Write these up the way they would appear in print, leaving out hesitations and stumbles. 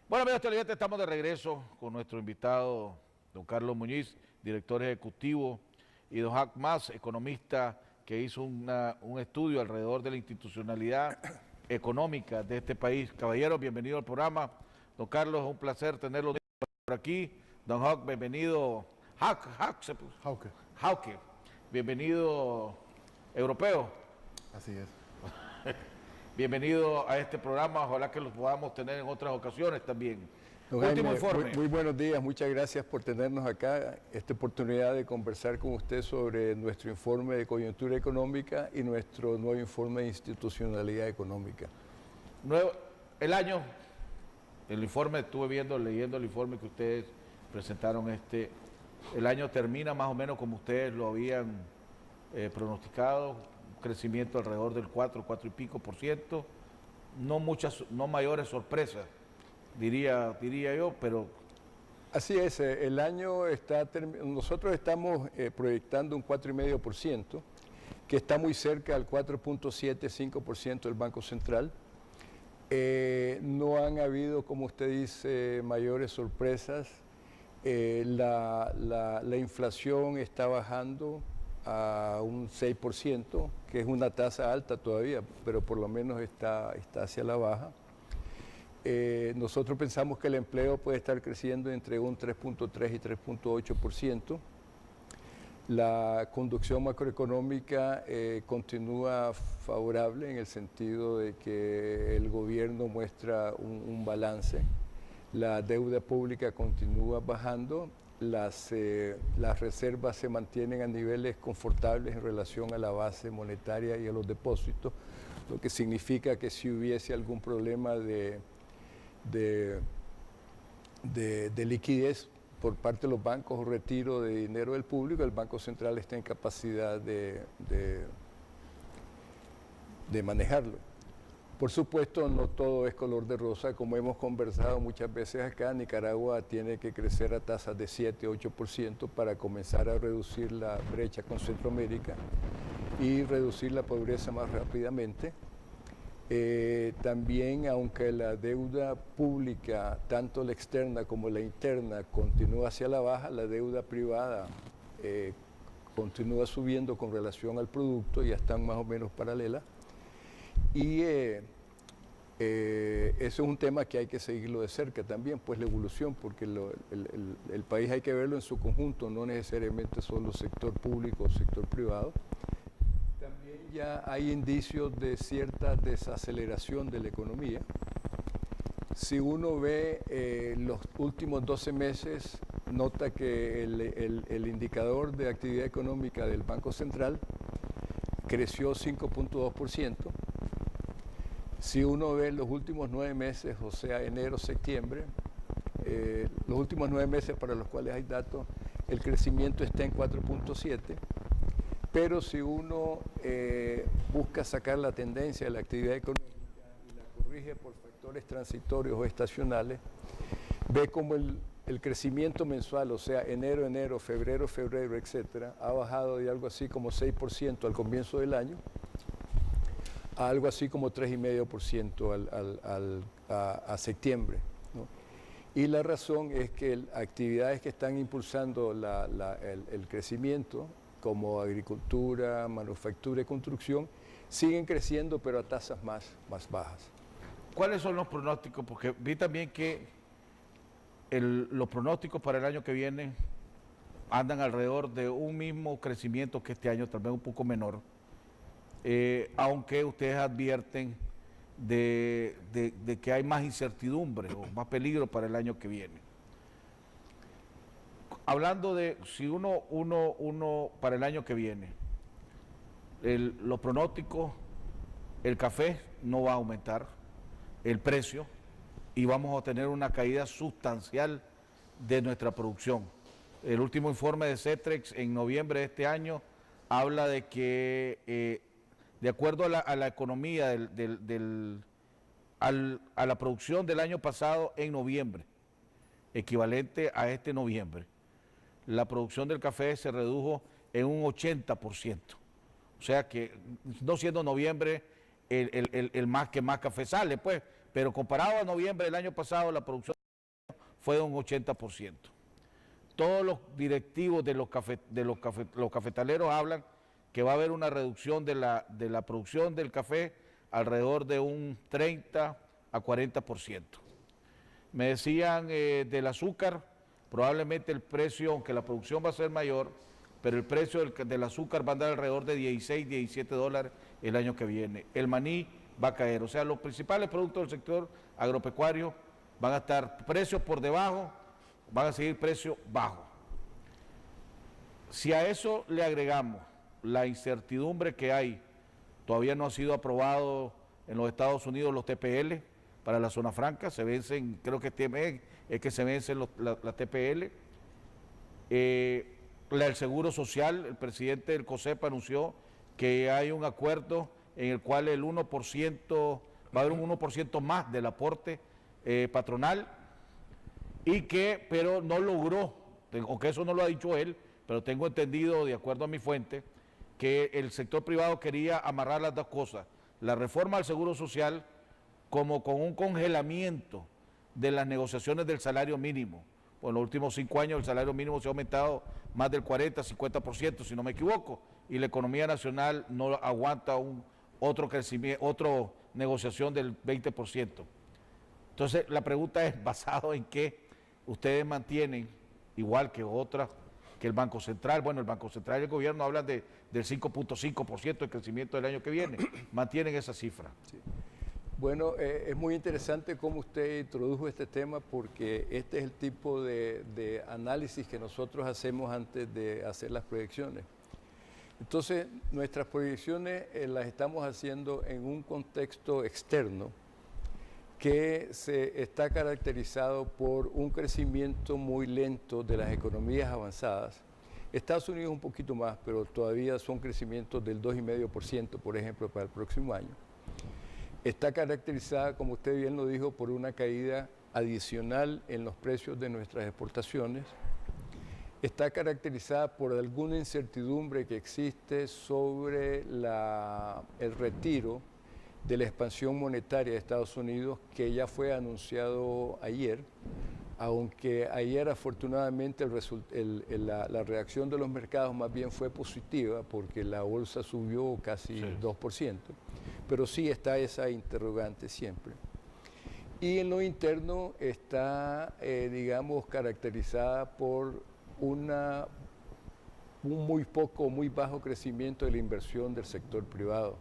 Bueno, amigos televidentes, estamos de regreso con nuestro invitado, don Carlos Muñiz, director ejecutivo, y don Hac Mas, economista, que hizo un estudio alrededor de la institucionalidad económica de este país. Caballeros, bienvenido al programa. Don Carlos, es un placer tenerlo por aquí. Don Hac, bienvenido. Hauke, bienvenido europeo. Así es. Bienvenido a este programa, ojalá que los podamos tener en otras ocasiones también. Don Último Jaime, informe. muy buenos días, muchas gracias por tenernos acá, esta oportunidad de conversar con usted sobre nuestro informe de coyuntura económica y nuestro nuevo informe de institucionalidad económica. El informe, leyendo el informe que ustedes presentaron, el año termina más o menos como ustedes lo habían pronosticado, un crecimiento alrededor del 4 y pico por ciento, no mayores sorpresas, diría yo, pero... Así es, el año nosotros estamos proyectando un 4,5%, que está muy cerca al 4,75% del Banco Central. No han habido, como usted dice, mayores sorpresas. La inflación está bajando a un 6%, que es una tasa alta todavía, pero por lo menos está hacia la baja. Nosotros pensamos que el empleo puede estar creciendo entre un 3,3 y 3,8%. La conducción macroeconómica continúa favorable en el sentido de que el gobierno muestra un balance. La deuda pública continúa bajando. Las reservas se mantienen a niveles confortables en relación a la base monetaria y a los depósitos, lo que significa que si hubiese algún problema de liquidez por parte de los bancos o retiro de dinero del público, el Banco Central está en capacidad de manejarlo. Por supuesto, no todo es color de rosa. Como hemos conversado muchas veces acá, Nicaragua tiene que crecer a tasas de 7-8% para comenzar a reducir la brecha con Centroamérica y reducir la pobreza más rápidamente. También, aunque la deuda pública, tanto la externa como la interna, continúa hacia la baja, la deuda privada continúa subiendo con relación al producto, ya están más o menos paralelas. Y eso es un tema que hay que seguirlo de cerca también, pues la evolución, porque el país hay que verlo en su conjunto, no necesariamente solo sector público o sector privado. También ya hay indicios de cierta desaceleración de la economía. Si uno ve los últimos 12 meses, nota que el indicador de actividad económica del Banco Central creció 5,2%. Si uno ve los últimos 9 meses, o sea, enero, septiembre, los últimos 9 meses para los cuales hay datos, el crecimiento está en 4,7%, pero si uno busca sacar la tendencia de la actividad económica y la corrige por factores transitorios o estacionales, ve como el crecimiento mensual, o sea, enero, febrero, etcétera, ha bajado de algo así como 6% al comienzo del año, a algo así como 3,5% a septiembre, ¿no? Y la razón es que actividades que están impulsando el crecimiento, como agricultura, manufactura y construcción, siguen creciendo, pero a tasas más bajas. ¿Cuáles son los pronósticos? Porque vi también que los pronósticos para el año que viene andan alrededor de un mismo crecimiento que este año, tal vez un poco menor. Aunque ustedes advierten de que hay más incertidumbre o más peligro para el año que viene. Hablando de si uno para el año que viene, los pronósticos, el café no va a aumentar el precio y vamos a tener una caída sustancial de nuestra producción. El último informe de Cetrex en noviembre de este año habla de que de acuerdo a la economía, a la producción del año pasado en noviembre, equivalente a este noviembre, la producción del café se redujo en un 80%. O sea que, no siendo noviembre el más que más café sale, pues, pero comparado a noviembre del año pasado, la producción fue de un 80%. Todos los directivos de los cafetaleros hablan que va a haber una reducción de la producción del café alrededor de un 30 a 40%. Me decían del azúcar, probablemente el precio, aunque la producción va a ser mayor, pero el precio del azúcar va a andar alrededor de 16, 17 dólares el año que viene. El maní va a caer, o sea, los principales productos del sector agropecuario van a estar precios por debajo, van a seguir precios bajos. Si a eso le agregamos la incertidumbre que hay, todavía no ha sido aprobado en los Estados Unidos los TPL para la zona franca, se vencen, creo que este mes es que se vencen la TPL. El Seguro Social, el presidente del COSEP anunció que hay un acuerdo en el cual el 1%, va a haber un 1% más del aporte patronal, pero no logró, aunque eso no lo ha dicho él, pero tengo entendido, de acuerdo a mi fuente, que el sector privado quería amarrar las dos cosas, la reforma al Seguro Social como con un congelamiento de las negociaciones del salario mínimo. Pues en los últimos 5 años el salario mínimo se ha aumentado más del 40, 50%, si no me equivoco, y la economía nacional no aguanta otro crecimiento, otra negociación del 20%. Entonces la pregunta es, ¿basado en qué ustedes mantienen, igual que otras, que el Banco Central? Bueno, el Banco Central y el gobierno hablan del 5.5% de crecimiento del año que viene, mantienen esa cifra. Sí. Bueno, es muy interesante cómo usted introdujo este tema, porque este es el tipo de análisis que nosotros hacemos antes de hacer las proyecciones. Entonces, nuestras proyecciones las estamos haciendo en un contexto externo que se está caracterizado por un crecimiento muy lento de las economías avanzadas. Estados Unidos un poquito más, pero todavía son crecimientos del 2,5%, por ejemplo, para el próximo año. Está caracterizada, como usted bien lo dijo, por una caída adicional en los precios de nuestras exportaciones. Está caracterizada por alguna incertidumbre que existe sobre el retiro de la expansión monetaria de Estados Unidos, que ya fue anunciado ayer, aunque ayer afortunadamente la reacción de los mercados más bien fue positiva, porque la bolsa subió casi 2%, pero sí está esa interrogante siempre. Y en lo interno está, digamos, caracterizada por un muy bajo crecimiento de la inversión del sector privado.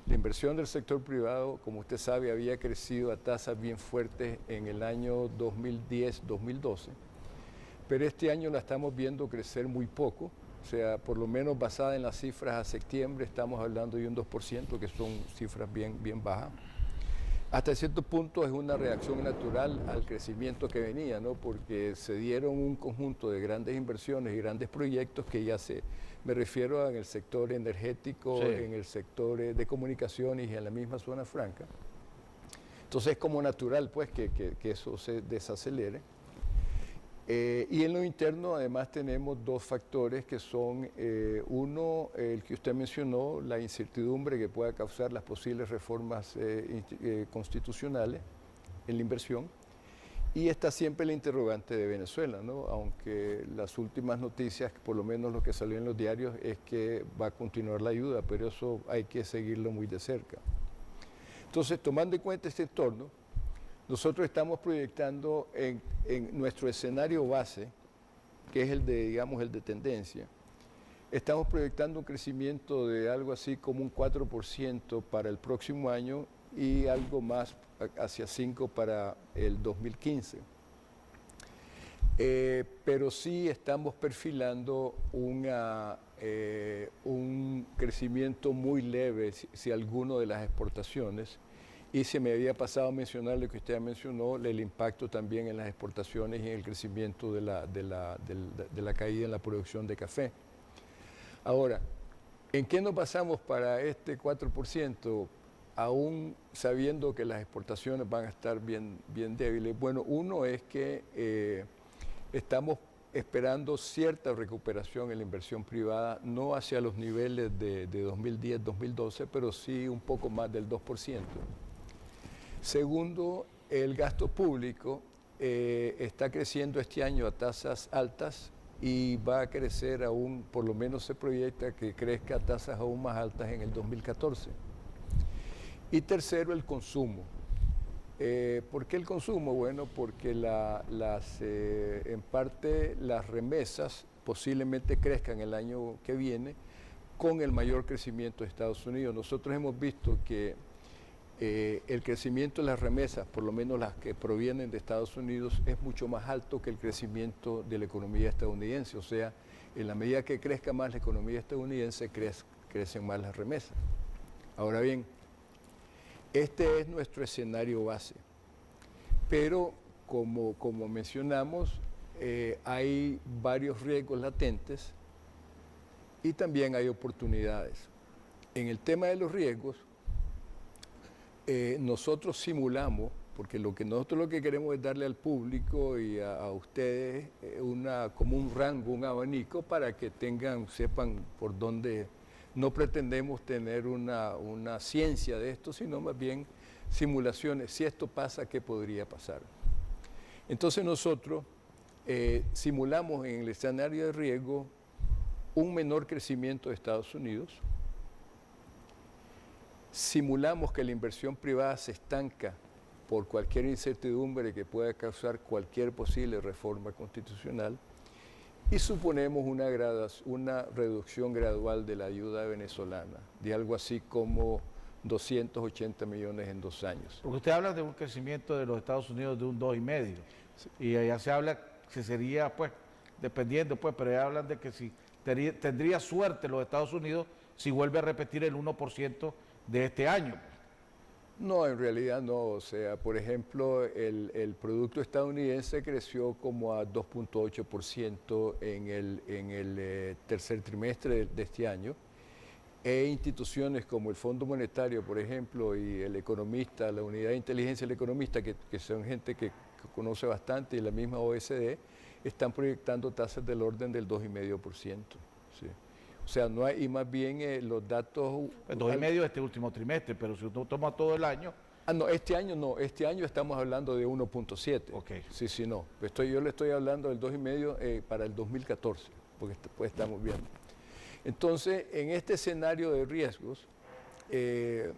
La inversión del sector privado, como usted sabe, había crecido a tasas bien fuertes en el año 2010-2012, pero este año la estamos viendo crecer muy poco, o sea, por lo menos basada en las cifras a septiembre, estamos hablando de un 2%, que son cifras bien bajas. Hasta cierto punto es una reacción natural al crecimiento que venía, ¿no? Porque se dieron un conjunto de grandes inversiones y grandes proyectos que me refiero en el sector energético, en el sector de comunicaciones y en la misma zona franca. Entonces es como natural, pues, que eso se desacelere. Y en lo interno además tenemos dos factores que son, uno, el que usted mencionó, la incertidumbre que pueda causar las posibles reformas constitucionales en la inversión, y está siempre la interrogante de Venezuela, ¿no? Aunque las últimas noticias, por lo menos lo que salió en los diarios, es que va a continuar la ayuda, pero eso hay que seguirlo muy de cerca. Entonces, tomando en cuenta este entorno, nosotros estamos proyectando en nuestro escenario base, que es el de tendencia, estamos proyectando un crecimiento de algo así como un 4% para el próximo año y algo más hacia 5% para el 2015. Pero sí estamos perfilando un crecimiento muy leve, si alguno, de las exportaciones. Y se me había pasado a mencionar lo que usted mencionó, el impacto también en las exportaciones y en el crecimiento de la caída en la producción de café. Ahora, ¿en qué nos basamos para este 4%, aún sabiendo que las exportaciones van a estar bien débiles? Bueno, uno es que estamos esperando cierta recuperación en la inversión privada, no hacia los niveles de 2010-2012, pero sí un poco más del 2%. Segundo, el gasto público está creciendo este año a tasas altas y va a crecer aún, por lo menos se proyecta que crezca a tasas aún más altas en el 2014. Y tercero, el consumo. ¿Por qué el consumo? Bueno, porque en parte las remesas posiblemente crezcan el año que viene con el mayor crecimiento de Estados Unidos. Nosotros hemos visto que el crecimiento de las remesas, por lo menos las que provienen de Estados Unidos, es mucho más alto que el crecimiento de la economía estadounidense. O sea, en la medida que crezca más la economía estadounidense, crecen más las remesas. Ahora bien, este es nuestro escenario base. Pero, como mencionamos, hay varios riesgos latentes y también hay oportunidades. En el tema de los riesgos, nosotros simulamos, porque nosotros lo que queremos es darle al público y a ustedes como un rango, un abanico para que sepan por dónde. No pretendemos tener una ciencia de esto, sino más bien simulaciones. Si esto pasa, ¿qué podría pasar? Entonces nosotros simulamos en el escenario de riesgo un menor crecimiento de Estados Unidos. Simulamos que la inversión privada se estanca por cualquier incertidumbre que pueda causar cualquier posible reforma constitucional y suponemos una reducción gradual de la ayuda venezolana, de algo así como 280 millones en 2 años. Porque usted habla de un crecimiento de los Estados Unidos de un 2,5, sí, y allá se habla que sería, pues, dependiendo, pues, pero ya hablan de que si tendría suerte los Estados Unidos si vuelve a repetir el 1% de este año. No, en realidad no. O sea, por ejemplo, el producto estadounidense creció como a 2.8% en el tercer trimestre de este año. E instituciones como el Fondo Monetario, por ejemplo, y el economista, la Unidad de Inteligencia del Economista, que son gente que conoce bastante, y la misma OECD, están proyectando tasas del orden del 2,5%. ¿Sí? O sea, no hay, y más bien los datos... El 2,5 este último trimestre, pero si uno toma todo el año... no, este año no, este año estamos hablando de 1.7. Ok. Sí, no. Yo le estoy hablando del 2,5 para el 2014, porque pues estamos viendo. Entonces, en este escenario de riesgos, que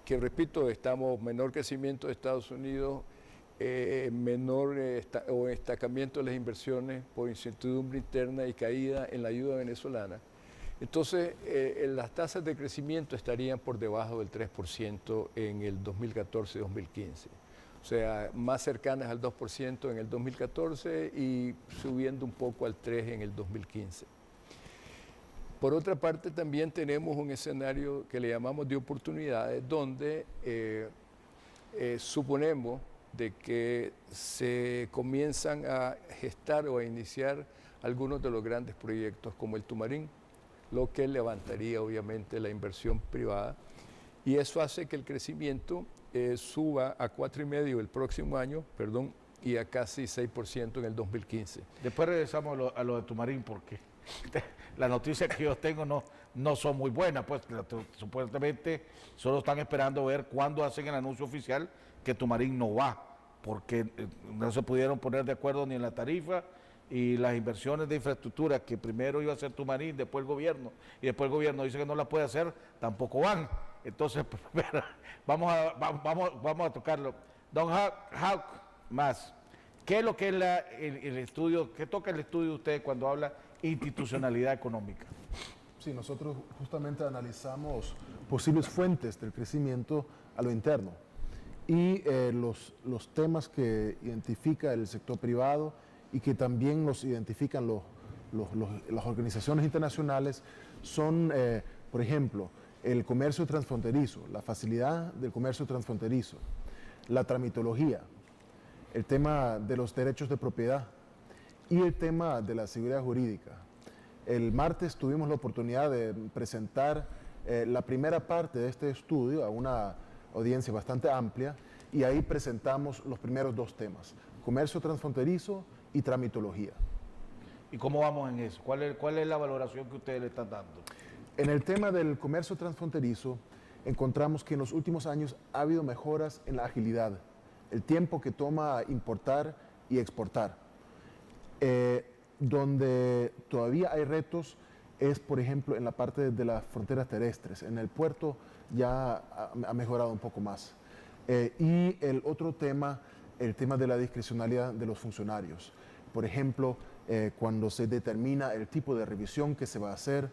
repito, estamos menor crecimiento de Estados Unidos, menor o estancamiento de las inversiones por incertidumbre interna y caída en la ayuda venezolana. Entonces, las tasas de crecimiento estarían por debajo del 3% en el 2014-2015. O sea, más cercanas al 2% en el 2014 y subiendo un poco al 3% en el 2015. Por otra parte, también tenemos un escenario que le llamamos de oportunidades, donde suponemos de que se comienzan a gestar o a iniciar algunos de los grandes proyectos como el Tumarín, lo que levantaría obviamente la inversión privada, y eso hace que el crecimiento suba a 4,5% el próximo año, y a casi 6% en el 2015. Después regresamos a lo de Tumarín, porque las noticias que yo tengo no son muy buenas, pues supuestamente solo están esperando ver cuándo hacen el anuncio oficial que Tumarín no va, porque no se pudieron poner de acuerdo ni en la tarifa, y las inversiones de infraestructura que primero iba a hacer Tumarín, después el gobierno, y después el gobierno dice que no la puede hacer, tampoco van. Entonces, vamos a tocarlo. Don Hauck, más, ¿qué es lo que es el estudio, qué toca el estudio de usted cuando habla institucionalidad económica? Sí, nosotros justamente analizamos posibles fuentes del crecimiento a lo interno y los temas que identifica el sector privado y que también los identifican las organizaciones internacionales son, por ejemplo, el comercio transfronterizo, la facilidad del comercio transfronterizo, la tramitología, el tema de los derechos de propiedad y el tema de la seguridad jurídica. El martes tuvimos la oportunidad de presentar la primera parte de este estudio a una audiencia bastante amplia y ahí presentamos los primeros 2 temas, comercio transfronterizo y tramitología. ¿Y cómo vamos en eso? ¿Cuál es la valoración que ustedes le están dando? En el tema del comercio transfronterizo, encontramos que en los últimos años ha habido mejoras en la agilidad. El tiempo que toma importar y exportar. Donde todavía hay retos es, por ejemplo, en la parte de las fronteras terrestres. En el puerto ya ha mejorado un poco más. Y el otro tema, el tema de la discrecionalidad de los funcionarios. Por ejemplo, cuando se determina el tipo de revisión que se va a hacer,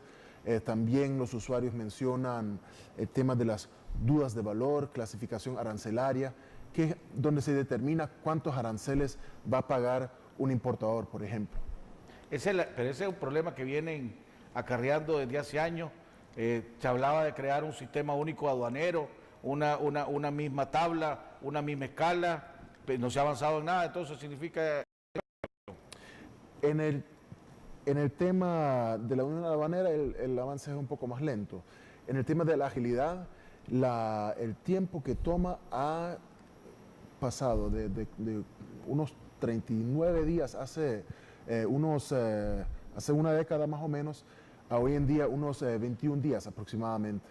también los usuarios mencionan el tema de las dudas de valor, clasificación arancelaria, que es donde se determina cuántos aranceles va a pagar un importador, por ejemplo. Pero ese es un problema que vienen acarreando desde hace años. Se hablaba de crear un sistema único aduanero, una misma tabla, una misma escala, pero no se ha avanzado en nada, entonces significa... En el tema de la unión aduanera el avance es un poco más lento. En el tema de la agilidad, el tiempo que toma ha pasado de unos 39 días hace una década más o menos, a hoy en día unos 21 días aproximadamente.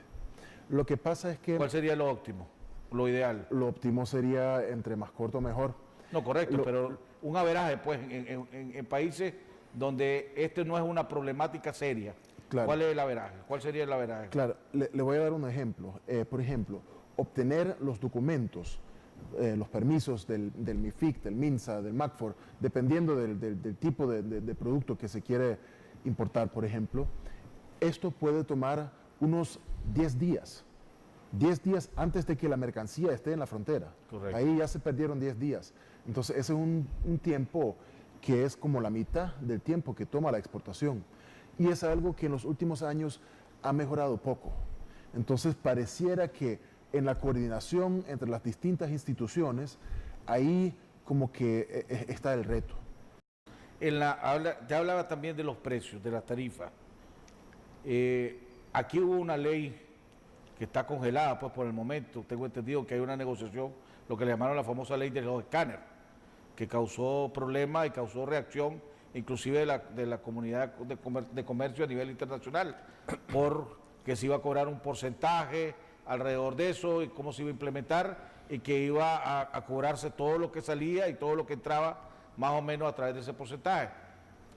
Lo que pasa es que... ¿Cuál sería lo óptimo, lo ideal? Lo óptimo sería entre más corto mejor. No, correcto, pero un averaje, pues, en países donde esto no es una problemática seria. Claro. ¿Cuál es el averaje? ¿Cuál sería el averaje? Claro, le voy a dar un ejemplo. Por ejemplo, obtener los documentos, los permisos del MIFIC, del MINSA, del MACFOR, dependiendo del tipo de producto que se quiere importar, por ejemplo, esto puede tomar unos 10 días. 10 días antes de que la mercancía esté en la frontera. Correcto. Ahí ya se perdieron 10 días. Entonces, ese es un tiempo que es como la mitad del tiempo que toma la exportación. Y es algo que en los últimos años ha mejorado poco. Entonces, pareciera que en la coordinación entre las distintas instituciones, ahí como que está el reto. Ya hablaba también de los precios, de las tarifas. Aquí hubo una ley que está congelada pues por el momento. Tengo entendido que hay una negociación, lo que le llamaron la famosa ley de los escáneres, que causó problemas y causó reacción inclusive de la comunidad de comercio a nivel internacional, porque se iba a cobrar un porcentaje alrededor de eso y cómo se iba a implementar y que iba a cobrarse todo lo que salía y todo lo que entraba más o menos a través de ese porcentaje.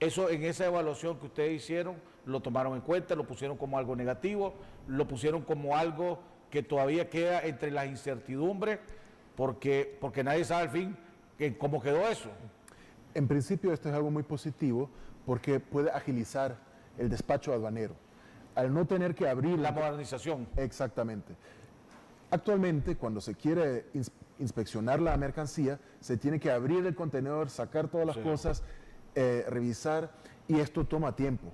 Eso en esa evaluación que ustedes hicieron lo tomaron en cuenta, lo pusieron como algo negativo, lo pusieron como algo que todavía queda entre las incertidumbres porque nadie sabe al fin cómo quedó eso. En principio esto es algo muy positivo porque puede agilizar el despacho aduanero. Al no tener que abrir... La modernización. Exactamente. Actualmente, cuando se quiere inspeccionar la mercancía, se tiene que abrir el contenedor, sacar todas las cosas, revisar, y esto toma tiempo.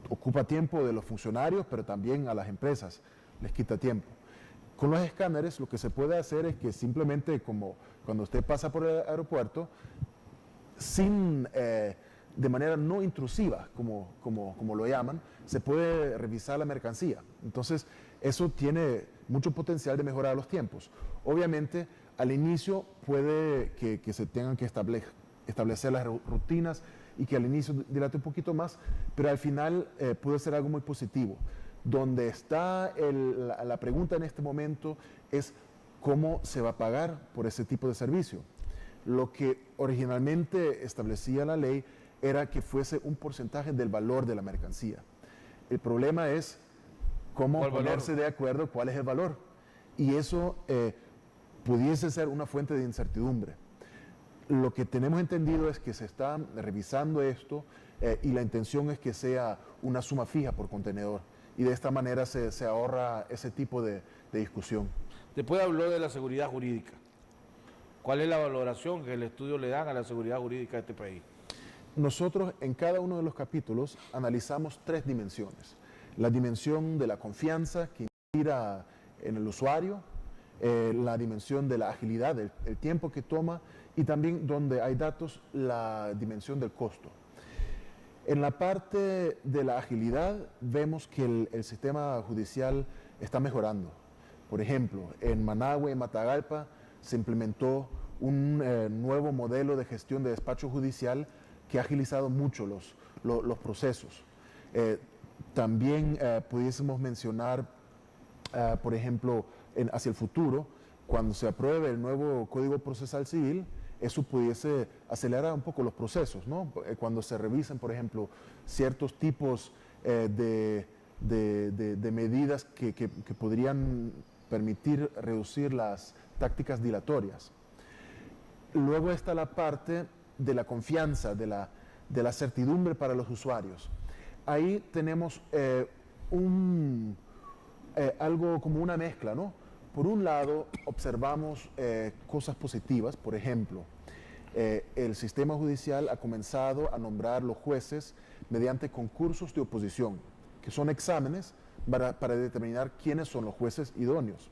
Ocupa tiempo de los funcionarios, pero también a las empresas les quita tiempo. Con los escáneres lo que se puede hacer es que simplemente, como cuando usted pasa por el aeropuerto, de manera no intrusiva, como lo llaman, se puede revisar la mercancía. Entonces, eso tiene mucho potencial de mejorar los tiempos. Obviamente, al inicio puede que se tengan que establecer las rutinas y que al inicio dilate un poquito más, pero al final puede ser algo muy positivo. Donde está la pregunta en este momento es cómo se va a pagar por ese tipo de servicio. Lo que originalmente establecía la ley era que fuese un porcentaje del valor de la mercancía. El problema es cómo ponerse de acuerdo cuál es el valor. Y eso pudiese ser una fuente de incertidumbre. Lo que tenemos entendido es que se está revisando esto y la intención es que sea una suma fija por contenedor. Y de esta manera se ahorra ese tipo de discusión. Después habló de la seguridad jurídica. ¿Cuál es la valoración que el estudio le dan a la seguridad jurídica de este país? Nosotros en cada uno de los capítulos analizamos 3 dimensiones. La dimensión de la confianza que inspira en el usuario, la dimensión de la agilidad, el tiempo que toma y también donde hay datos, la dimensión del costo. En la parte de la agilidad vemos que el sistema judicial está mejorando. Por ejemplo, en Managua y Matagalpa se implementó un nuevo modelo de gestión de despacho judicial que ha agilizado mucho los procesos. También pudiésemos mencionar, por ejemplo, hacia el futuro, cuando se apruebe el nuevo Código Procesal Civil, eso pudiese acelerar un poco los procesos, ¿no? Cuando se revisen, por ejemplo, ciertos tipos de medidas que podrían permitir reducir las tácticas dilatorias. Luego está la parte de la confianza, de la certidumbre para los usuarios. Ahí tenemos algo como una mezcla, ¿no? Por un lado, observamos cosas positivas, por ejemplo, el sistema judicial ha comenzado a nombrar los jueces mediante concursos de oposición, que son exámenes para determinar quiénes son los jueces idóneos.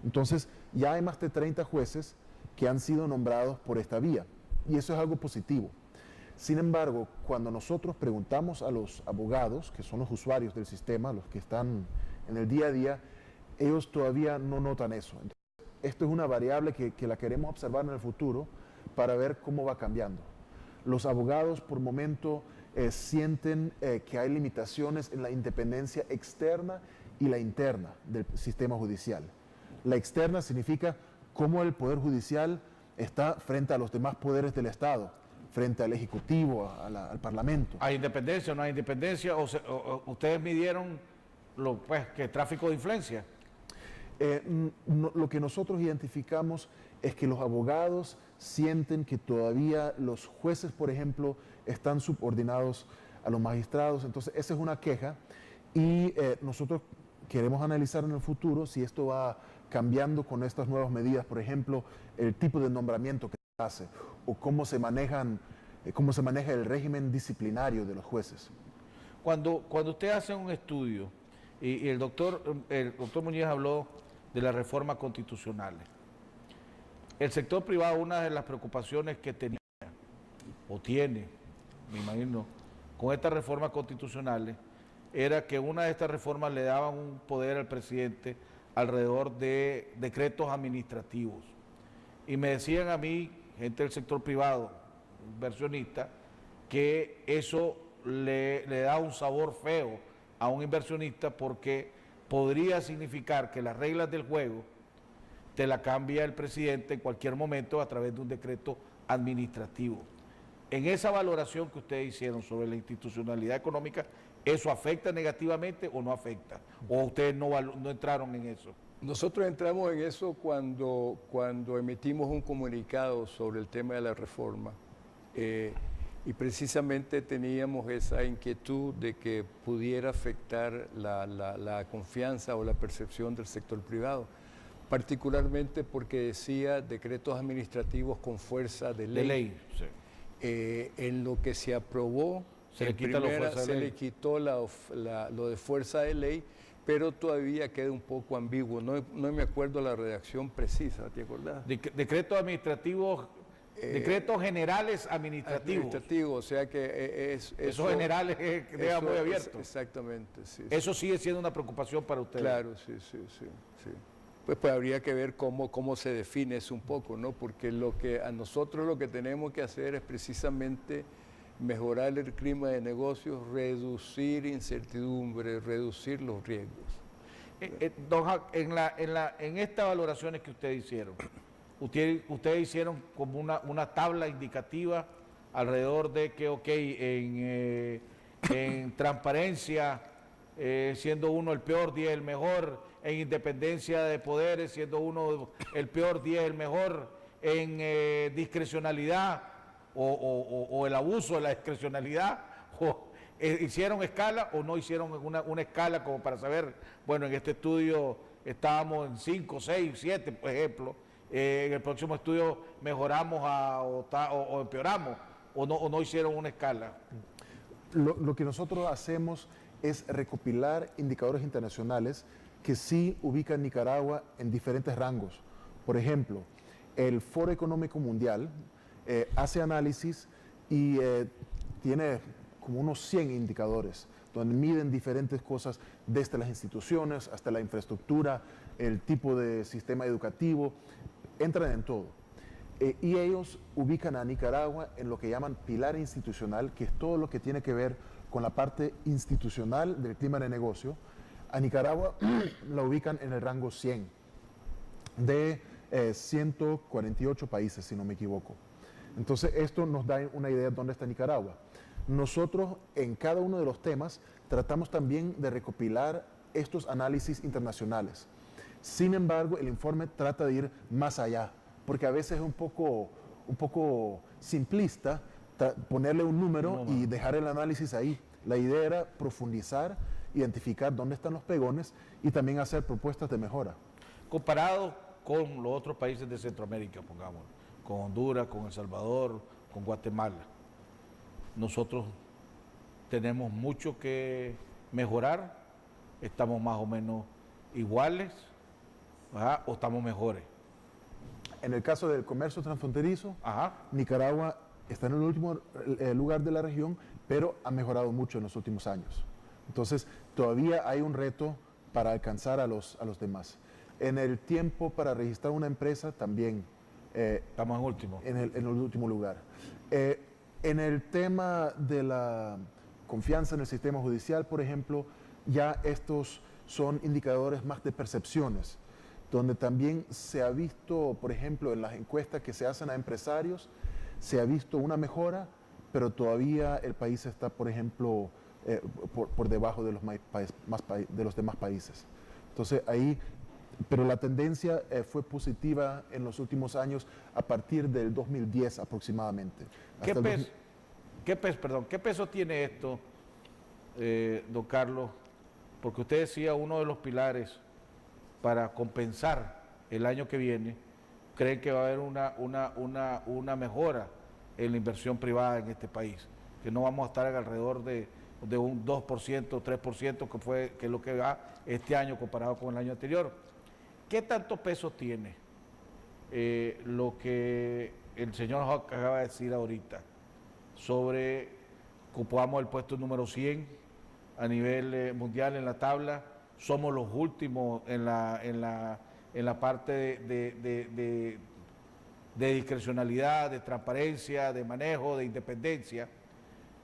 Entonces, ya hay más de 30 jueces que han sido nombrados por esta vía, y eso es algo positivo. Sin embargo, cuando nosotros preguntamos a los abogados, que son los usuarios del sistema, los que están en el día a día, ellos todavía no notan eso. Entonces, esto es una variable que la queremos observar en el futuro para ver cómo va cambiando. Los abogados por momento sienten que hay limitaciones en la independencia externa y la interna del sistema judicial. La externa significa cómo el Poder Judicial está frente a los demás poderes del Estado, frente al Ejecutivo, al Parlamento. ¿Hay independencia o no hay independencia? ¿Ustedes midieron que tráfico de influencia? Lo que nosotros identificamos es que los abogados sienten que todavía los jueces, por ejemplo, están subordinados a los magistrados. Entonces, esa es una queja y nosotros queremos analizar en el futuro si esto va cambiando con estas nuevas medidas, por ejemplo, el tipo de nombramiento que se hace o cómo se maneja el régimen disciplinario de los jueces. Cuando usted hace un estudio, y el doctor Muñiz habló de las reformas constitucionales, el sector privado, una de las preocupaciones que tenía o tiene, me imagino, con estas reformas constitucionales, era que una de estas reformas le daban un poder al presidente alrededor de decretos administrativos. Y me decían a mí, gente del sector privado, inversionista, que eso le da un sabor feo a un inversionista porque podría significar que las reglas del juego te la cambia el presidente en cualquier momento a través de un decreto administrativo. En esa valoración que ustedes hicieron sobre la institucionalidad económica, ¿eso afecta negativamente o no afecta? ¿O ustedes no entraron en eso? Nosotros entramos en eso cuando emitimos un comunicado sobre el tema de la reforma y precisamente teníamos esa inquietud de que pudiera afectar la confianza o la percepción del sector privado, particularmente porque decía decretos administrativos con fuerza de ley. De ley, sí. En lo que se aprobó, se le quitó lo de fuerza de ley, pero todavía queda un poco ambiguo. No me acuerdo la redacción precisa, ¿te acordás? Decretos administrativos, decretos generales administrativos. O sea que esos generales queda muy abierto. Exactamente, sí. Eso sigue siendo una preocupación para ustedes. Claro, sí. Pues habría que ver cómo se define eso un poco, ¿no? Porque a nosotros lo que tenemos que hacer es precisamente mejorar el clima de negocios, reducir incertidumbre, reducir los riesgos. En estas evaluaciones que ustedes hicieron, ustedes hicieron como una tabla indicativa alrededor de que, en transparencia, siendo uno el peor, 10 el mejor, en independencia de poderes, siendo uno el peor, 10 el mejor, en discrecionalidad o el abuso de la discrecionalidad, ¿hicieron escala o no hicieron una escala como para saber, bueno, en este estudio estábamos en 5, 6, 7, por ejemplo, en el próximo estudio mejoramos o empeoramos, o no hicieron una escala? Lo que nosotros hacemos es recopilar indicadores internacionales que sí ubican Nicaragua en diferentes rangos. Por ejemplo, el Foro Económico Mundial hace análisis y tiene como unos 100 indicadores, donde miden diferentes cosas, desde las instituciones hasta la infraestructura, el tipo de sistema educativo, entran en todo. Y ellos ubican a Nicaragua en lo que llaman pilar institucional, que es todo lo que tiene que ver con la parte institucional del clima de negocio. A Nicaragua la ubican en el rango 100 de 148 países, si no me equivoco. Entonces, esto nos da una idea de dónde está Nicaragua. Nosotros, en cada uno de los temas, tratamos también de recopilar estos análisis internacionales. Sin embargo, el informe trata de ir más allá, porque a veces es un poco simplista ponerle un número y dejar el análisis ahí. La idea era profundizar, identificar dónde están los pegones y también hacer propuestas de mejora. Comparado con los otros países de Centroamérica, pongamos, con Honduras, con El Salvador, con Guatemala, nosotros tenemos mucho que mejorar, estamos más o menos iguales, ¿verdad? O estamos mejores. En el caso del comercio transfronterizo, Ajá. Nicaragua está en el último lugar de la región, pero ha mejorado mucho en los últimos años. Entonces, todavía hay un reto para alcanzar a los demás. En el tiempo para registrar una empresa también Estamos en último. en el último lugar. En el tema de la confianza en el sistema judicial, por ejemplo, ya estos son indicadores más de percepciones, donde también se ha visto, por ejemplo, en las encuestas que se hacen a empresarios, se ha visto una mejora, pero todavía el país está, por ejemplo, por debajo de los demás países. Entonces ahí, pero la tendencia fue positiva en los últimos años a partir del 2010 aproximadamente. ¿Qué peso tiene esto, don Carlos? Porque usted decía uno de los pilares para compensar el año que viene, creen que va a haber una mejora en la inversión privada en este país, que no vamos a estar alrededor de un 2%, 3%, que es lo que va este año comparado con el año anterior. ¿Qué tanto peso tiene lo que el señor Hawk acaba de decir ahorita sobre que ocupamos el puesto número 100 a nivel mundial en la tabla? Somos los últimos en la parte de discrecionalidad, de transparencia, de manejo, de independencia.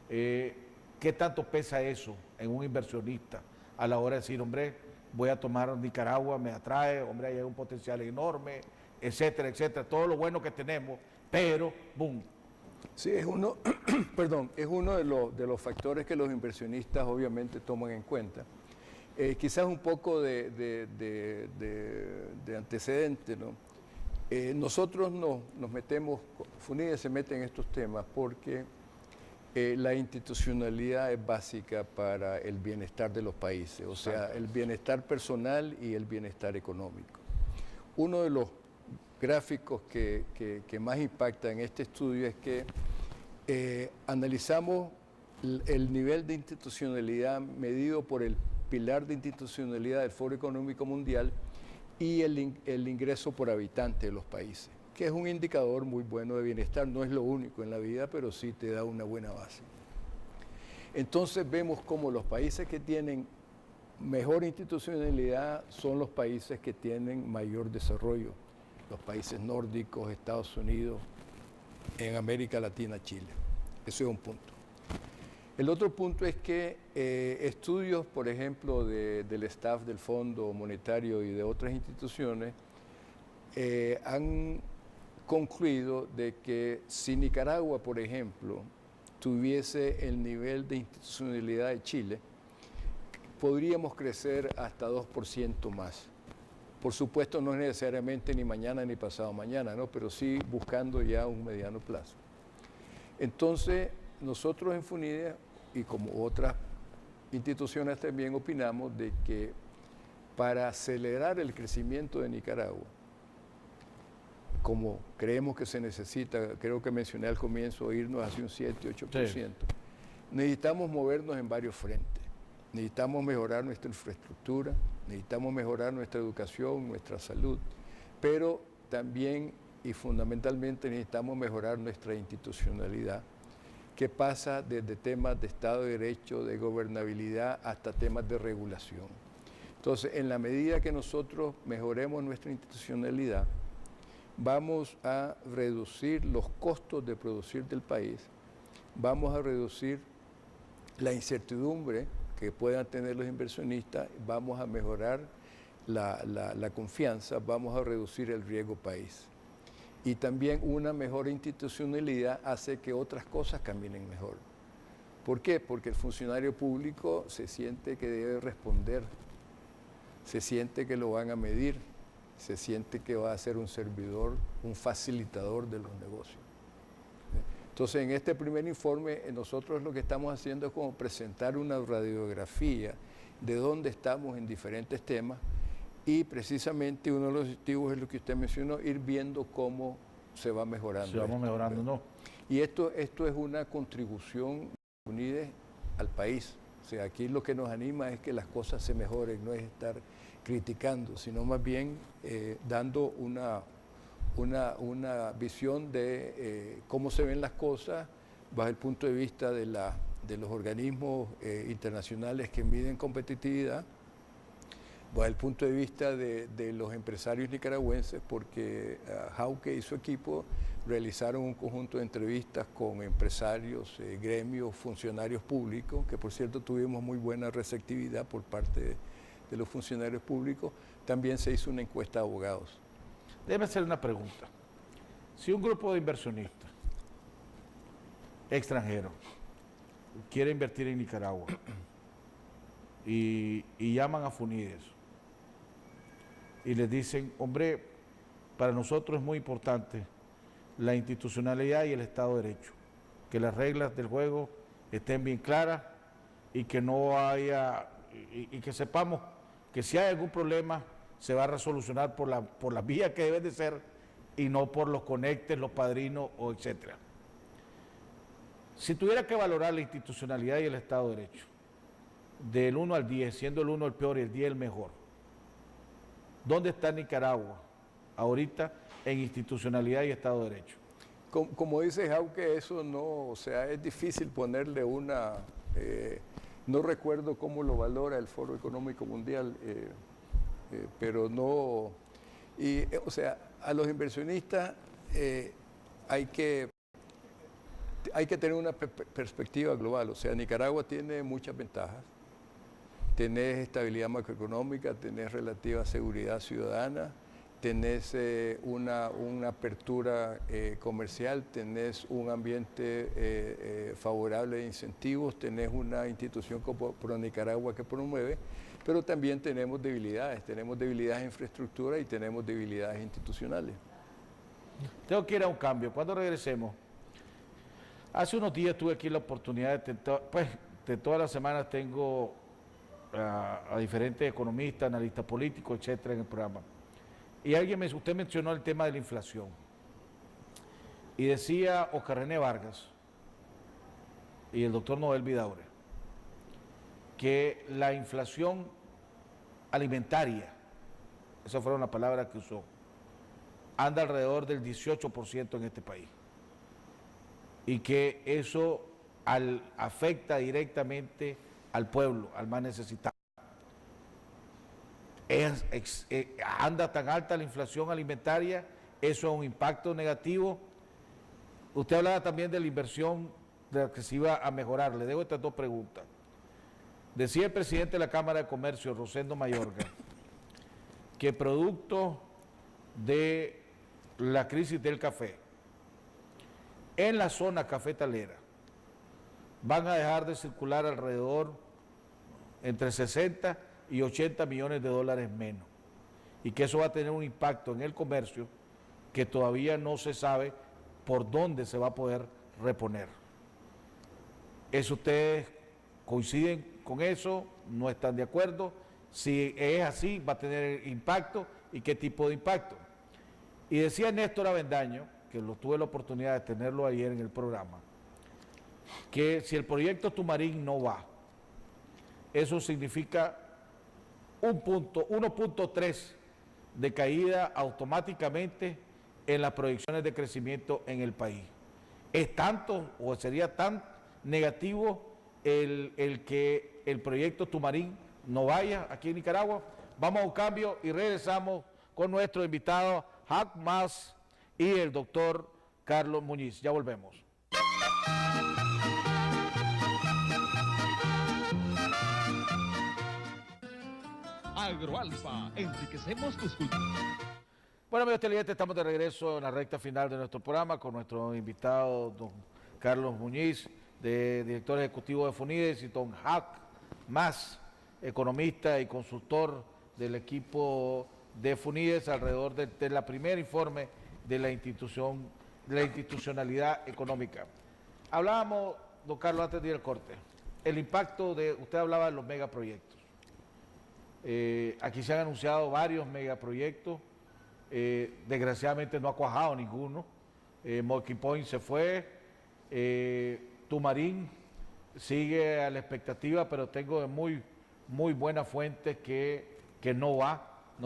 ¿Qué tanto pesa eso en un inversionista a la hora de decir, hombre, voy a tomar Nicaragua, me atrae, hombre, hay un potencial enorme, etcétera, etcétera, todo lo bueno que tenemos, pero, boom? Sí, es uno, perdón, es uno de los factores que los inversionistas obviamente toman en cuenta. Quizás un poco de antecedente, ¿no? Nosotros nos metemos, FUNIDE se mete en estos temas porque la institucionalidad es básica para el bienestar de los países, o sea, el bienestar personal y el bienestar económico. Uno de los gráficos que más impacta en este estudio es que analizamos el nivel de institucionalidad medido por el pilar de institucionalidad del Foro Económico Mundial y el ingreso por habitante de los países, que es un indicador muy bueno de bienestar. No es lo único en la vida, pero sí te da una buena base. Entonces vemos cómo los países que tienen mejor institucionalidad son los países que tienen mayor desarrollo, los países nórdicos, Estados Unidos, en América Latina, Chile. Ese es un punto. El otro punto es que estudios, por ejemplo, del staff del Fondo Monetario y de otras instituciones han concluido de que si Nicaragua, por ejemplo, tuviese el nivel de institucionalidad de Chile, podríamos crecer hasta 2% más. Por supuesto, no necesariamente ni mañana ni pasado mañana, ¿no? Pero sí buscando ya un mediano plazo. Entonces, nosotros en FUNIDE y como otras instituciones también opinamos de que para acelerar el crecimiento de Nicaragua, como creemos que se necesita, creo que mencioné al comienzo, irnos hacia un 7-8%, sí, necesitamos movernos en varios frentes. Necesitamos mejorar nuestra infraestructura, necesitamos mejorar nuestra educación, nuestra salud, pero también y fundamentalmente necesitamos mejorar nuestra institucionalidad, que pasa desde temas de Estado de Derecho, de gobernabilidad, hasta temas de regulación. Entonces, en la medida que nosotros mejoremos nuestra institucionalidad, vamos a reducir los costos de producir del país, vamos a reducir la incertidumbre que puedan tener los inversionistas, vamos a mejorar la confianza, vamos a reducir el riesgo país. Y también una mejor institucionalidad hace que otras cosas caminen mejor. ¿Por qué? Porque el funcionario público se siente que debe responder, se siente que lo van a medir, se siente que va a ser un servidor, un facilitador de los negocios. Entonces, en este primer informe, nosotros lo que estamos haciendo es como presentar una radiografía de dónde estamos en diferentes temas y precisamente uno de los objetivos es lo que usted mencionó, ir viendo cómo se va mejorando. Si vamos mejorando, ¿no? Y esto es una contribución unida al país. O sea, aquí lo que nos anima es que las cosas se mejoren, no es estar criticando, sino más bien dando una visión de cómo se ven las cosas bajo el punto de vista de los organismos internacionales que miden competitividad, bajo el punto de vista de los empresarios nicaragüenses, porque Jauke y su equipo realizaron un conjunto de entrevistas con empresarios, gremios, funcionarios públicos, que por cierto tuvimos muy buena receptividad por parte de los funcionarios públicos. También se hizo una encuesta de abogados. Déjeme hacer una pregunta. Si un grupo de inversionistas extranjeros quiere invertir en Nicaragua y llaman a Funides y les dicen, hombre, para nosotros es muy importante la institucionalidad y el Estado de Derecho, que las reglas del juego estén bien claras y que no haya, y que sepamos que si hay algún problema se va a resolucionar por la vía que debe de ser y no por los conectes, los padrinos o etcétera. Si tuviera que valorar la institucionalidad y el Estado de Derecho, del 1 al 10, siendo el 1 el peor y el 10 el mejor, ¿dónde está Nicaragua ahorita en institucionalidad y Estado de Derecho? Como dice Jauke, eso no, o sea, es difícil ponerle una, no recuerdo cómo lo valora el Foro Económico Mundial, pero no, o sea, a los inversionistas hay que tener una perspectiva global. O sea, Nicaragua tiene muchas ventajas. Tenés estabilidad macroeconómica, tenés relativa seguridad ciudadana, tenés una apertura comercial, tenés un ambiente favorable de incentivos, tenés una institución como ProNicaragua que promueve, pero también tenemos debilidades en infraestructura y tenemos debilidades institucionales. Tengo que ir a un cambio. Cuando regresemos, hace unos días tuve aquí la oportunidad de todas las semanas tengo a diferentes economistas, analistas políticos, etcétera, en el programa. Y usted mencionó el tema de la inflación. Y decía Oscar René Vargas y el doctor Noel Vidaurre que la inflación alimentaria, esas fueron las palabras que usó, anda alrededor del 18% en este país. Y que eso afecta directamente al pueblo, al más necesitado. Anda tan alta la inflación alimentaria, eso es un impacto negativo. Usted hablaba también de la inversión de la que se iba a mejorar. Le dejo estas dos preguntas. Decía el presidente de la Cámara de Comercio, Rosendo Mayorga, que producto de la crisis del café, en la zona cafetalera van a dejar de circular alrededor entre 60 y 80 millones de dólares menos, y que eso va a tener un impacto en el comercio que todavía no se sabe por dónde se va a poder reponer. ¿Eso ustedes coinciden con eso? ¿No están de acuerdo? Si es así, ¿va a tener impacto? ¿Y qué tipo de impacto? Y decía Néstor Avendaño, que tuve la oportunidad de tenerlo ayer en el programa, que si el proyecto Tumarín no va, eso significa 1.3 de caída automáticamente en las proyecciones de crecimiento en el país. ¿Es tanto o sería tan negativo el que el proyecto Tumarín no vaya aquí en Nicaragua? Vamos a un cambio y regresamos con nuestro invitado Hack Mas y el doctor Carlos Muñiz. Ya volvemos. Agroalfa, enriquecemos tus cultivos. Bueno, amigos televidentes, estamos de regreso en la recta final de nuestro programa con nuestro invitado, don Carlos Muñiz, director ejecutivo de Funides, y don Hack Mas, economista y consultor del equipo de Funides alrededor de la primer informe de la institucionalidad económica. Hablábamos, don Carlos, antes de ir al corte, el impacto usted hablaba de los megaproyectos. Aquí se han anunciado varios megaproyectos, desgraciadamente no ha cuajado ninguno. Monkey Point se fue, Tumarín sigue a la expectativa, pero tengo de muy buenas fuentes que no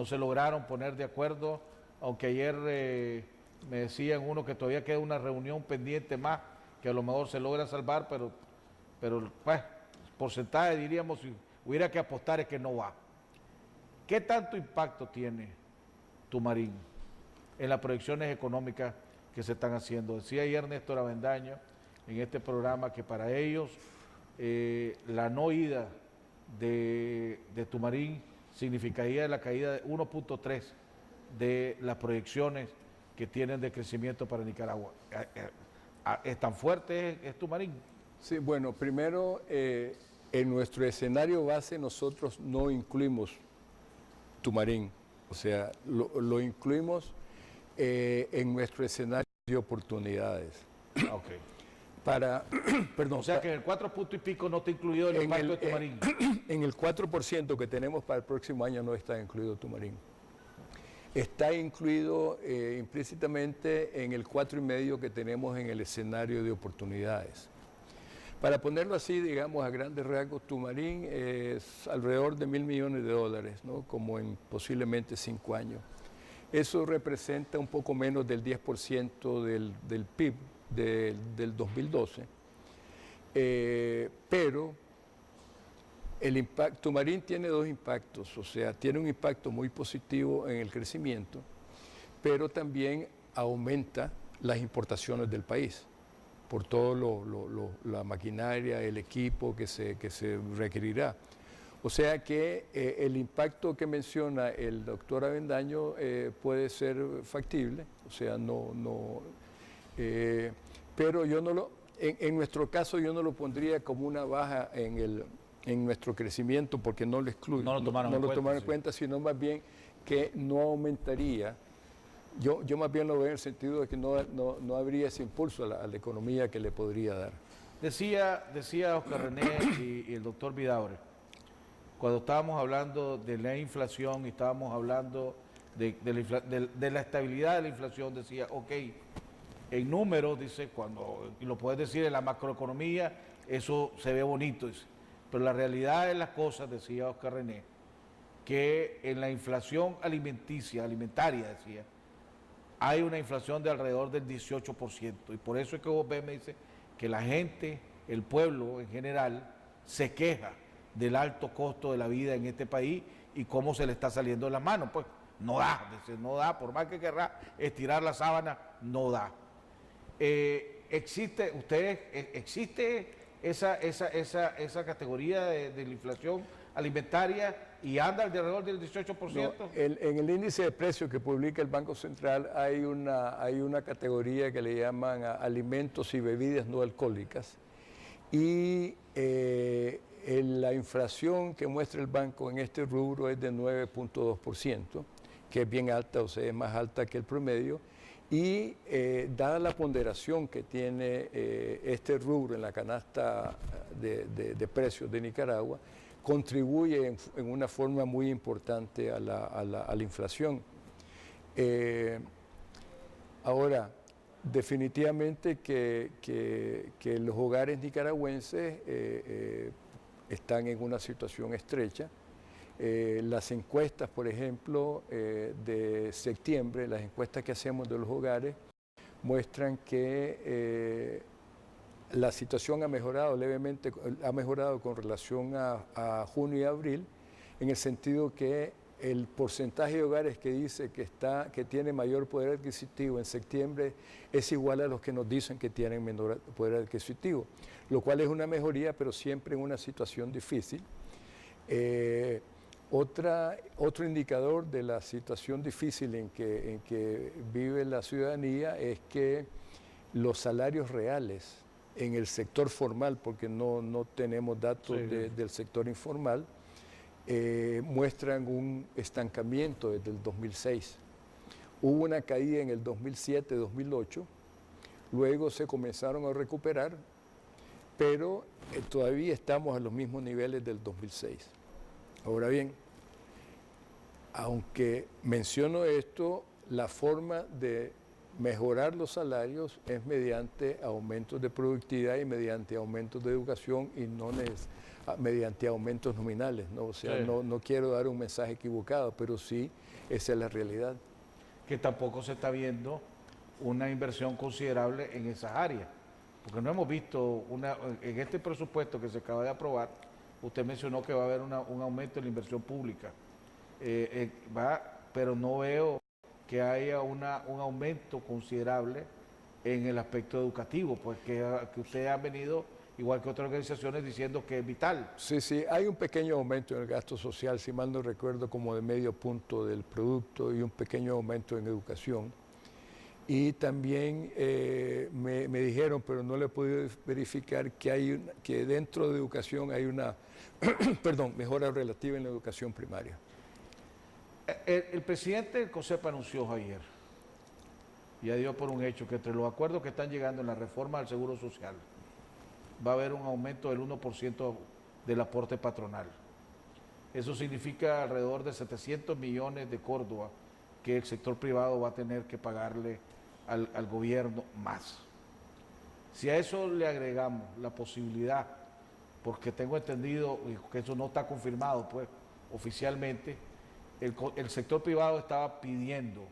se lograron poner de acuerdo, aunque ayer me decían uno que todavía queda una reunión pendiente más, que a lo mejor se logra salvar, pero pues, porcentaje diríamos, si hubiera que apostar es que no va. ¿Qué tanto impacto tiene Tumarín en las proyecciones económicas que se están haciendo? Decía ayer Néstor Avendaño en este programa que para ellos la no ida de Tumarín significaría la caída de 1.3 de las proyecciones que tienen de crecimiento para Nicaragua. ¿Es tan fuerte es Tumarín? Sí, bueno, primero, en nuestro escenario base nosotros no incluimos Tumarín, o sea, lo incluimos en nuestro escenario de oportunidades. Okay. Perdón. O sea que en el 4 punto y pico no está incluido el impacto de Tumarín. En el 4% que tenemos para el próximo año no está incluido Tumarín. Está incluido implícitamente en el 4,5% que tenemos en el escenario de oportunidades. Para ponerlo así, digamos, a grandes rasgos, Tumarín es alrededor de $1.000 millones, ¿no? Como en posiblemente 5 años. Eso representa un poco menos del 10% del PIB del 2012. Pero el impacto, Tumarín tiene dos impactos, o sea, tiene un impacto muy positivo en el crecimiento, pero también aumenta las importaciones del país por todo la maquinaria, el equipo que se requerirá. O sea que el impacto que menciona el doctor Avendaño puede ser factible, o sea, pero yo no en nuestro caso yo no lo pondría como una baja en nuestro crecimiento porque no lo excluyo, no lo tomaron en cuenta, sino más bien que no aumentaría. Yo más bien lo veo en el sentido de que no habría ese impulso a la economía que le podría dar. Decía Oscar René y el doctor Vidaure, cuando estábamos hablando de la inflación y estábamos hablando de la estabilidad de la inflación, decía, ok, en números, dice, y lo puedes decir en la macroeconomía, eso se ve bonito, dice, pero la realidad de las cosas, decía Oscar René, que en la inflación alimentaria, decía, hay una inflación de alrededor del 18%, y por eso es que vos ves, me dice, que la gente, el pueblo en general, se queja del alto costo de la vida en este país y cómo se le está saliendo de las manos. Pues no da, dice, no da, por más que querrá estirar la sábana, no da. ¿Existe esa categoría de la inflación alimentaria y anda alrededor del 18%? No, en el índice de precios que publica el Banco Central hay una categoría que le llaman alimentos y bebidas no alcohólicas y la inflación que muestra el banco en este rubro es de 9.2%, que es bien alta, o sea, es más alta que el promedio. Y dada la ponderación que tiene este rubro en la canasta de precios de Nicaragua, contribuye en una forma muy importante a la inflación. Ahora, definitivamente que los hogares nicaragüenses están en una situación estrecha. Las encuestas, por ejemplo, de septiembre, las encuestas que hacemos de los hogares, muestran que la situación ha mejorado levemente, ha mejorado con relación a junio y abril, en el sentido que el porcentaje de hogares que dice que tiene mayor poder adquisitivo en septiembre es igual a los que nos dicen que tienen menor poder adquisitivo, lo cual es una mejoría, pero siempre en una situación difícil. Otro indicador de la situación difícil en que vive la ciudadanía es que los salarios reales en el sector formal, porque no tenemos datos del sector informal, muestran un estancamiento desde el 2006. Hubo una caída en el 2007-2008, luego se comenzaron a recuperar, pero todavía estamos a los mismos niveles del 2006. Ahora bien, aunque menciono esto, la forma de mejorar los salarios es mediante aumentos de productividad y mediante aumentos de educación y no mediante aumentos nominales, ¿no? O sea, no quiero dar un mensaje equivocado, pero sí, esa es la realidad. Que tampoco se está viendo una inversión considerable en esas áreas, porque no hemos visto en este presupuesto que se acaba de aprobar, usted mencionó que va a haber un aumento en la inversión pública, pero no veo que haya un aumento considerable en el aspecto educativo, pues que ustedes han venido, igual que otras organizaciones, diciendo que es vital. Sí, hay un pequeño aumento en el gasto social, si mal no recuerdo, como de medio punto del producto y un pequeño aumento en educación. Y también me dijeron, pero no le he podido verificar, que dentro de educación hay una mejora relativa en la educación primaria. El presidente del COSEP anunció ayer, ya dio por un hecho, que entre los acuerdos que están llegando en la reforma del Seguro Social, va a haber un aumento del 1% del aporte patronal. Eso significa alrededor de 700 millones de Córdoba que el sector privado va a tener que pagarle al gobierno más. Si a eso le agregamos la posibilidad, porque tengo entendido que eso no está confirmado pues oficialmente, el sector privado estaba pidiendo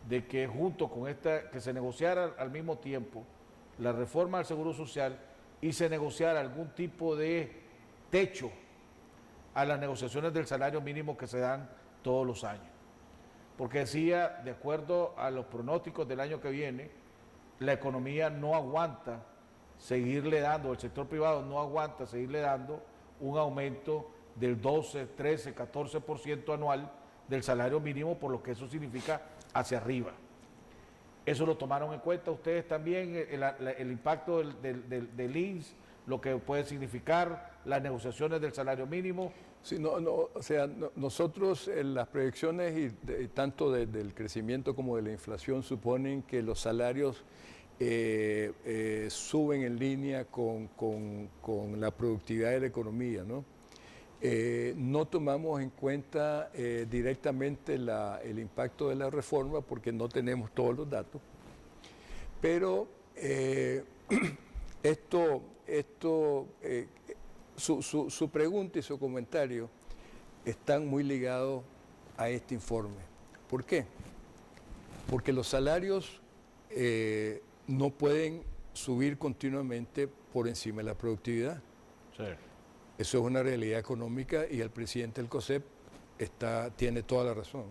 de que junto con que se negociara al mismo tiempo la reforma del Seguro Social y se negociara algún tipo de techo a las negociaciones del salario mínimo que se dan todos los años. Porque decía, de acuerdo a los pronósticos del año que viene, la economía no aguanta seguirle dando, el sector privado no aguanta seguirle dando un aumento del 12, 13, 14% anual del salario mínimo, por lo que eso significa hacia arriba. Eso lo tomaron en cuenta ustedes también, el impacto del INSS, lo que puede significar las negociaciones del salario mínimo. Sí, nosotros en las proyecciones tanto del crecimiento como de la inflación suponen que los salarios suben en línea con la productividad de la economía, ¿no? No tomamos en cuenta directamente el impacto de la reforma porque no tenemos todos los datos, pero su pregunta y su comentario están muy ligados a este informe. ¿Por qué? Porque los salarios no pueden subir continuamente por encima de la productividad. Sí. Eso es una realidad económica y el presidente del COSEP tiene toda la razón.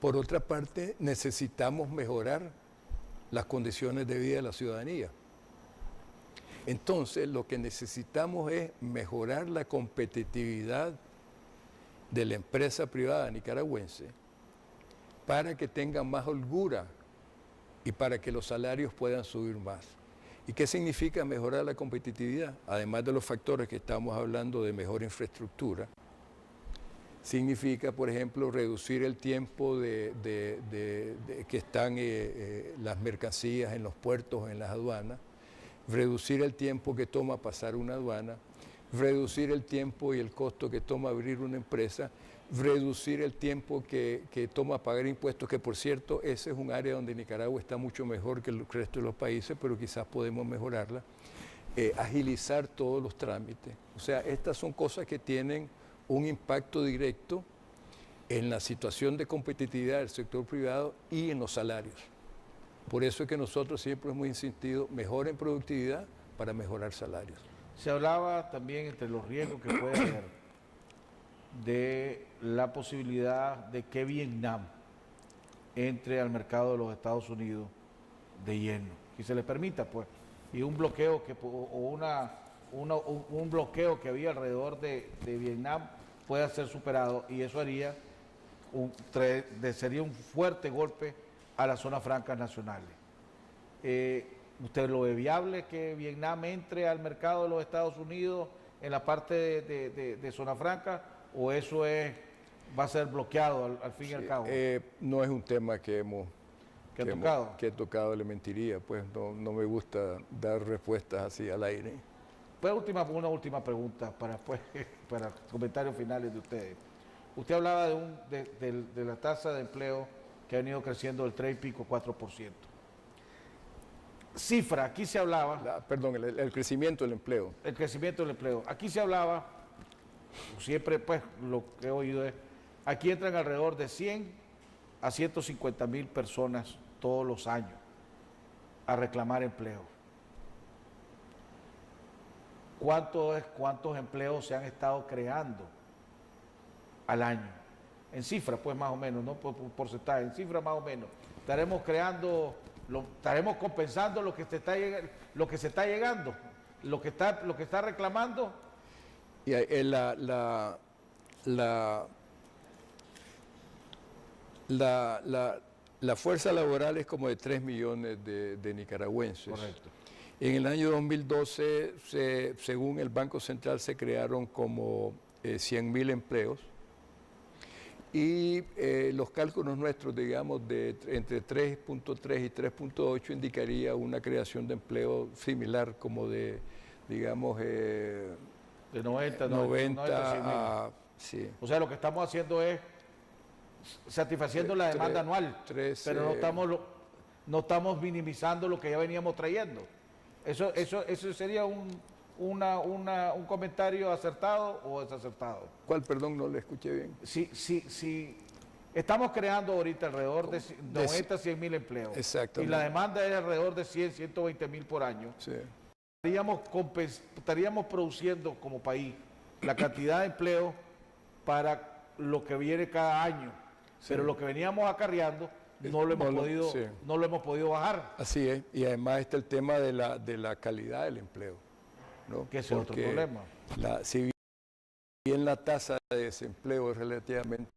Por otra parte, necesitamos mejorar las condiciones de vida de la ciudadanía. Entonces, lo que necesitamos es mejorar la competitividad de la empresa privada nicaragüense para que tenga más holgura y para que los salarios puedan subir más. ¿Y qué significa mejorar la competitividad? Además de los factores que estamos hablando de mejor infraestructura, significa, por ejemplo, reducir el tiempo que están las mercancías en los puertos, en las aduanas, reducir el tiempo que toma pasar una aduana, reducir el tiempo y el costo que toma abrir una empresa, reducir el tiempo que toma pagar impuestos, que por cierto, ese es un área donde Nicaragua está mucho mejor que el resto de los países, pero quizás podemos mejorarla, agilizar todos los trámites. O sea, estas son cosas que tienen un impacto directo en la situación de competitividad del sector privado y en los salarios. Por eso es que nosotros siempre hemos insistido, mejoren productividad para mejorar salarios. Se hablaba también entre los riesgos que puede haber de la posibilidad de que Vietnam entre al mercado de los Estados Unidos de lleno, y se le permita, pues, y un bloqueo un bloqueo que había alrededor de Vietnam pueda ser superado y eso haría sería un fuerte golpe a las zonas francas nacionales. ¿Usted lo ve viable que Vietnam entre al mercado de los Estados Unidos en la parte de zona franca o eso va a ser bloqueado al fin y al cabo? No es un tema que he tocado, le mentiría, pues no me gusta dar respuestas así al aire. Pues una última pregunta para comentarios finales de ustedes. Usted hablaba de la tasa de empleo que ha venido creciendo del 3 y pico, 4%. Cifra, aquí se hablaba... el crecimiento del empleo. El crecimiento del empleo. Aquí se hablaba, siempre pues lo que he oído es, aquí entran alrededor de 100 a 150.000 personas todos los años a reclamar empleo. ¿Cuántos empleos se han estado creando al año? En cifra, pues más o menos, no por porcentaje, en cifra más o menos. Estaremos compensando lo que se está llegando, lo que está reclamando. Y la fuerza laboral es como de 3 millones de nicaragüenses. Correcto. En el año 2012, según el Banco Central, se crearon como 100.000 empleos y los cálculos nuestros, digamos, de entre 3.3 y 3.8 indicaría una creación de empleo similar como de, digamos, de 90 a... Sí. O sea, lo que estamos haciendo es satisfaciendo la demanda anual, pero no estamos minimizando lo que ya veníamos trayendo. ¿Eso sería un comentario acertado o desacertado? ¿Cuál, perdón, no le escuché bien? Si estamos creando ahorita alrededor de 90 a 100.000 empleos. Exactamente. Y la demanda es alrededor de 100, 120.000 por año. Sí. Estaríamos produciendo como país la cantidad de empleo para lo que viene cada año. Sí. Pero lo que veníamos acarreando no lo hemos podido bajar. Así es, y además está el tema de la calidad del empleo, ¿no? Que ese es otro problema. Si bien la tasa de desempleo es relativamente